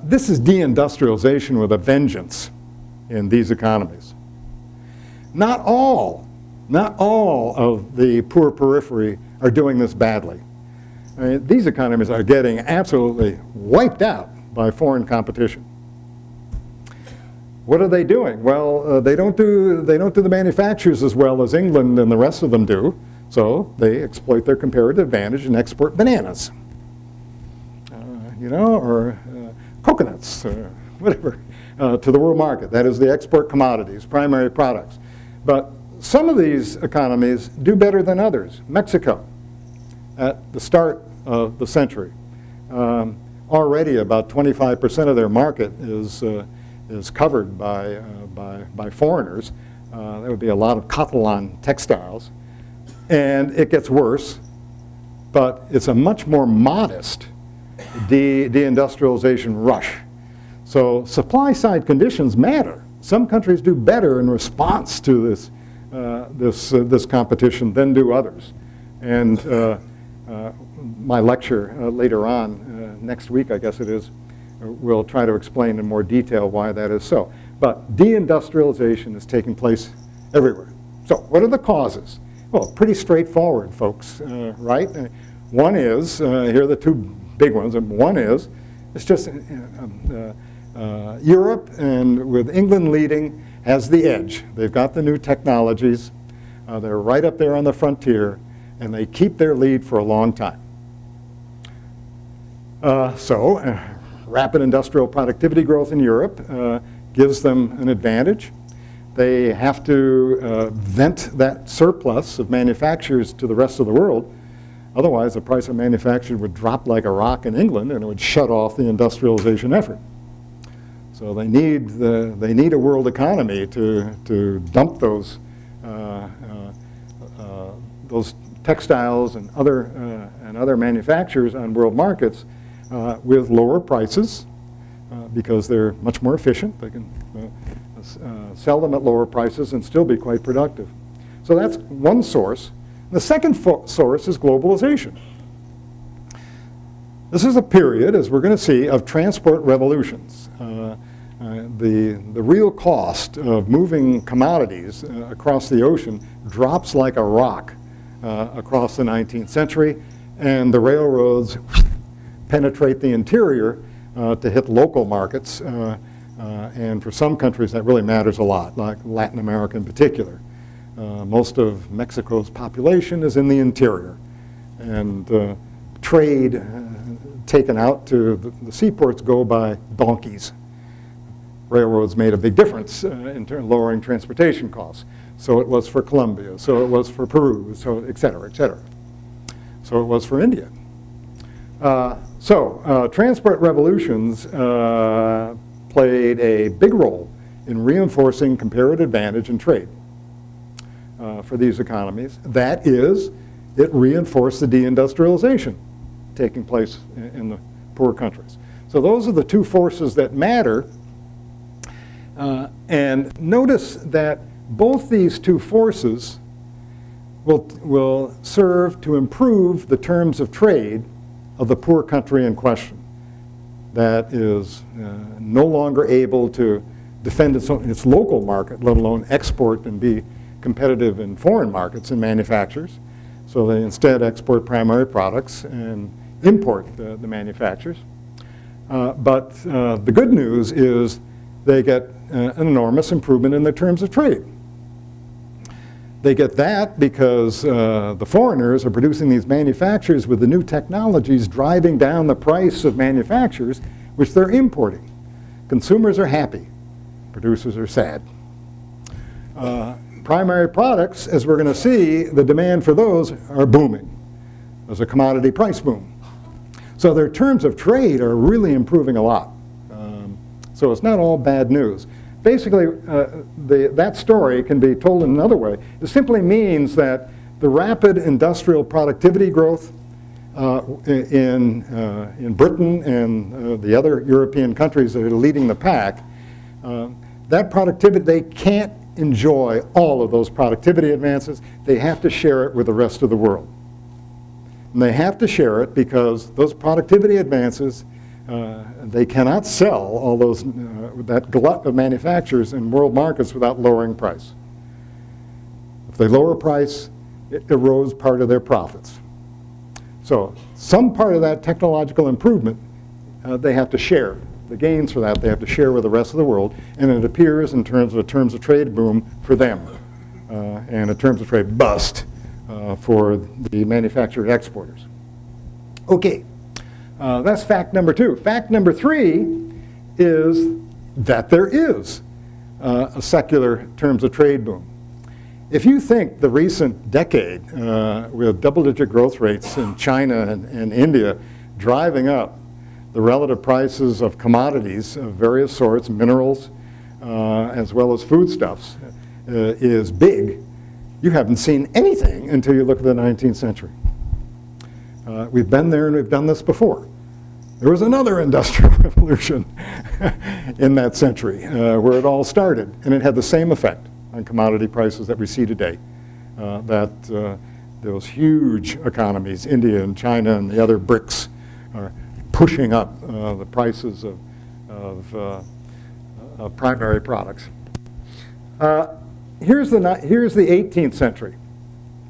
This is deindustrialization with a vengeance in these economies. Not all of the poor periphery are doing this badly. I mean, these economies are getting absolutely wiped out by foreign competition. What are they doing? Well, they don't do the manufacturers as well as England and the rest of them do, so they exploit their comparative advantage and export bananas, you know, or coconuts, whatever, to the world market. That is, the export commodities, primary products. But some of these economies do better than others. Mexico, at the start of the century, already about 25% of their market is covered by foreigners. There would be a lot of Catalan textiles. And it gets worse, but it's a much more modest deindustrialization rush. So supply side conditions matter. Some countries do better in response to this competition than do others. And my lecture later on, next week I guess it is, will try to explain in more detail why that is so. But deindustrialization is taking place everywhere. So what are the causes? Well, pretty straightforward, folks, right? One is, here are the two big ones, and one is, it's just Europe, and with England leading, has the edge. They've got the new technologies, they're right up there on the frontier, and they keep their lead for a long time. Rapid industrial productivity growth in Europe gives them an advantage. They have to vent that surplus of manufacturers to the rest of the world. Otherwise, the price of manufacturing would drop like a rock in England, and it would shut off the industrialization effort. So they need a world economy to dump those textiles and other manufacturers on world markets with lower prices because they're much more efficient. They can sell them at lower prices and still be quite productive. So that's one source. The second source is globalization. This is a period, as we're going to see, of transport revolutions. The real cost of moving commodities across the ocean drops like a rock across the 19th century, and the railroads penetrate the interior to hit local markets. And for some countries that really matters a lot, like Latin America in particular. Most of Mexico's population is in the interior. And trade taken out to the seaports go by donkeys. Railroads made a big difference in lowering transportation costs. So it was for Colombia, so it was for Peru, so et cetera, et cetera. So it was for India. Transport revolutions played a big role in reinforcing comparative advantage in trade for these economies. That is, it reinforced the deindustrialization taking place in the poor countries. So those are the two forces that matter. And notice that both these two forces will serve to improve the terms of trade of the poor country in question that is no longer able to defend its local market, let alone export and be competitive in foreign markets and manufacturers. So they instead export primary products and import the manufacturers. But the good news is they get an enormous improvement in the terms of trade. They get that because the foreigners are producing these manufacturers with the new technologies driving down the price of manufacturers, which they're importing. Consumers are happy. Producers are sad. Primary products, as we're going to see, the demand for those are booming. There's a commodity price boom. So their terms of trade are really improving a lot. So it's not all bad news. Basically, that story can be told in another way. It simply means that the rapid industrial productivity growth in Britain and the other European countries that are leading the pack, that productivity, they can't enjoy all of those productivity advances. They have to share it with the rest of the world. And they have to share it because those productivity advances They cannot sell all those, that glut of manufacturers in world markets without lowering price. If they lower price, it erodes part of their profits. So some part of that technological improvement, they have to share. The gains for that, they have to share with the rest of the world, and it appears in terms of a terms of trade boom for them, and a terms of trade bust for the manufacturer exporters. Okay, that's fact number 2. Fact number 3 is that there is a secular terms of trade boom. If you think the recent decade with double-digit growth rates in China and India driving up the relative prices of commodities of various sorts, minerals, as well as foodstuffs, is big, you haven't seen anything until you look at the 19th century. We've been there and we've done this before. There was another industrial revolution in that century where it all started, and it had the same effect on commodity prices that we see today. Those huge economies, India and China and the other BRICS, are pushing up the prices of primary products. Here's the 18th century.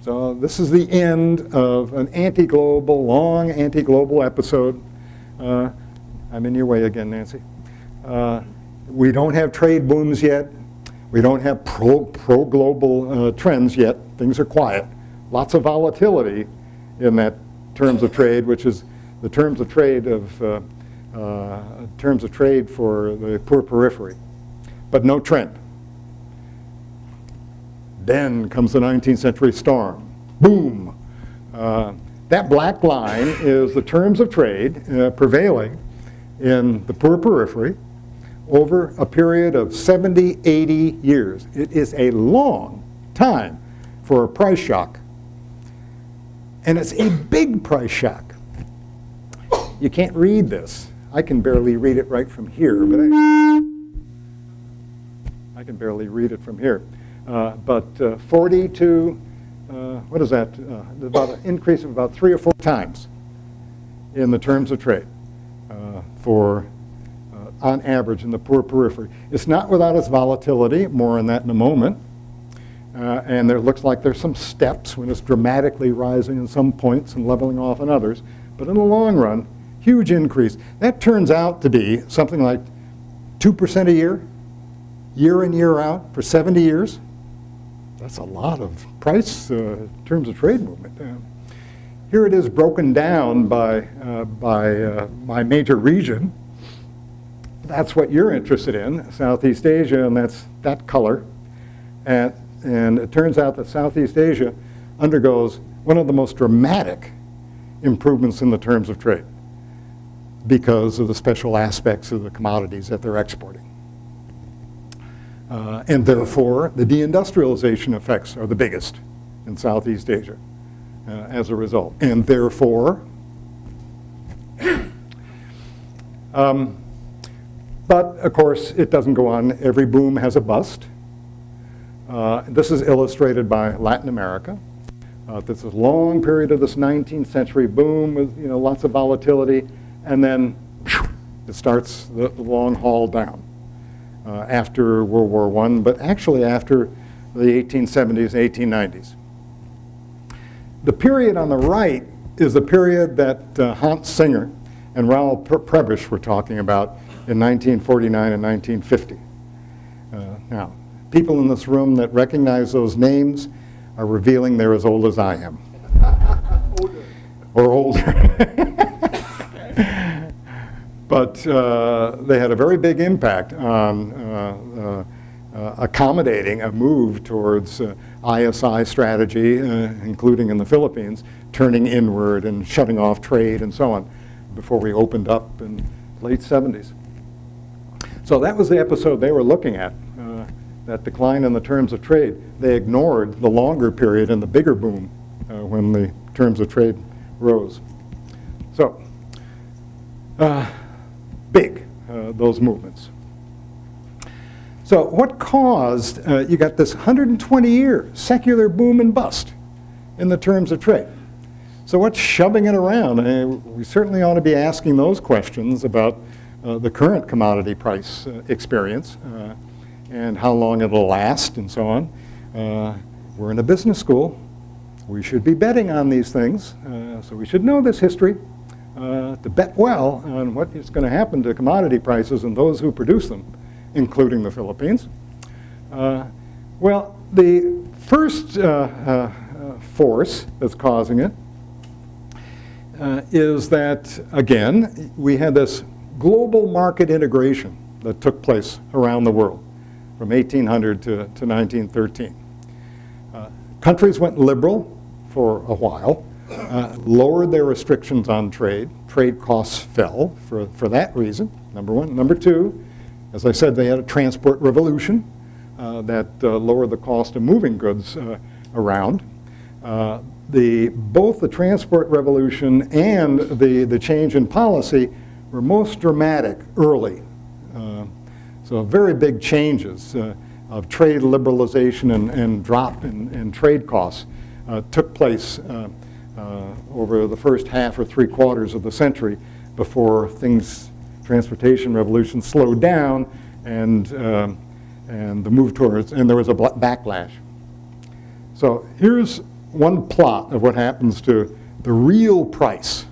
So this is the end of an anti-global, long anti-global episode. I'm in your way again, Nancy. We don't have trade booms yet. We don't have pro-global trends yet. Things are quiet. Lots of volatility in that terms of trade, which is the terms of trade for the poor periphery, but no trend. Then comes the 19th century storm. Boom. That black line is the terms of trade prevailing in the poor periphery over a period of 70, 80 years. It is a long time for a price shock. And it's a big price shock. You can't read this. I can barely read it right from here, but I can barely read it from here. But 40 to, what is that? About an increase of about 3 or 4 times in the terms of trade on average in the poor periphery. It's not without its volatility, more on that in a moment. And there looks like there's some steps when it's dramatically rising in some points and leveling off in others. But in the long run, huge increase. That turns out to be something like 2% a year, year in, year out, for 70 years. That's a lot of price terms of trade movement. Here it is broken down by major region. That's what you're interested in, Southeast Asia, and that's that color. And it turns out that Southeast Asia undergoes one of the most dramatic improvements in the terms of trade because of the special aspects of the commodities that they're exporting. And therefore, the deindustrialization effects are the biggest in Southeast Asia as a result. And therefore, but of course, it doesn't go on. Every boom has a bust. This is illustrated by Latin America. This is a long period of this 19th century boom with lots of volatility, and then it starts the long haul down after World War I, but actually after the 1870s, 1890s. The period on the right is the period that Hans Singer and Raoul Prebisch were talking about in 1949 and 1950. Now, people in this room that recognize those names are revealing they're as old as I am. Older. Or older. But they had a very big impact on accommodating a move towards ISI strategy, including in the Philippines, turning inward and shutting off trade and so on, before we opened up in the late 70s. So that was the episode they were looking at, that decline in the terms of trade. They ignored the longer period and the bigger boom when the terms of trade rose. So, big, those movements. So what caused, you got this 120-year secular boom and bust in the terms of trade. So what's shoving it around? We certainly ought to be asking those questions about the current commodity price experience and how long it'll last and so on. We're in a business school. We should be betting on these things, so we should know this history to bet well on what is going to happen to commodity prices and those who produce them, including the Philippines. Well, the first force that's causing it is that, again, we had this global market integration that took place around the world from 1800 to 1913. Countries went liberal for a while, lowered their restrictions on trade. Trade costs fell for that reason, number one. Number two, as I said, they had a transport revolution that lowered the cost of moving goods around. Both the transport revolution and the change in policy were most dramatic early. So very big changes of trade liberalization and drop in trade costs took place over the first half or 3/4 of the century before transportation revolution slowed down and the move towards, and there was a backlash. So here's one plot of what happens to the real price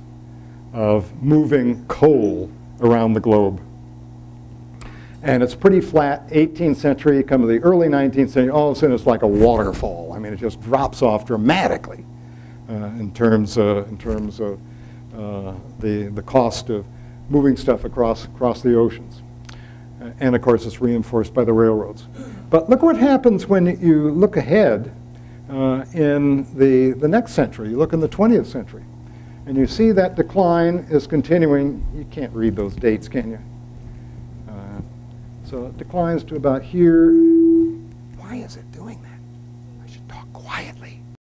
of moving coal around the globe. And it's pretty flat. 18th century, come to the early 19th century, all of a sudden it's like a waterfall. I mean, it just drops off dramatically in terms of the cost of moving stuff across the oceans. And of course, it's reinforced by the railroads. But look what happens when you look ahead in the next century. You look in the 20th century, and you see that decline is continuing. You can't read those dates, can you? So it declines to about here. Why is it doing that? I should talk quietly.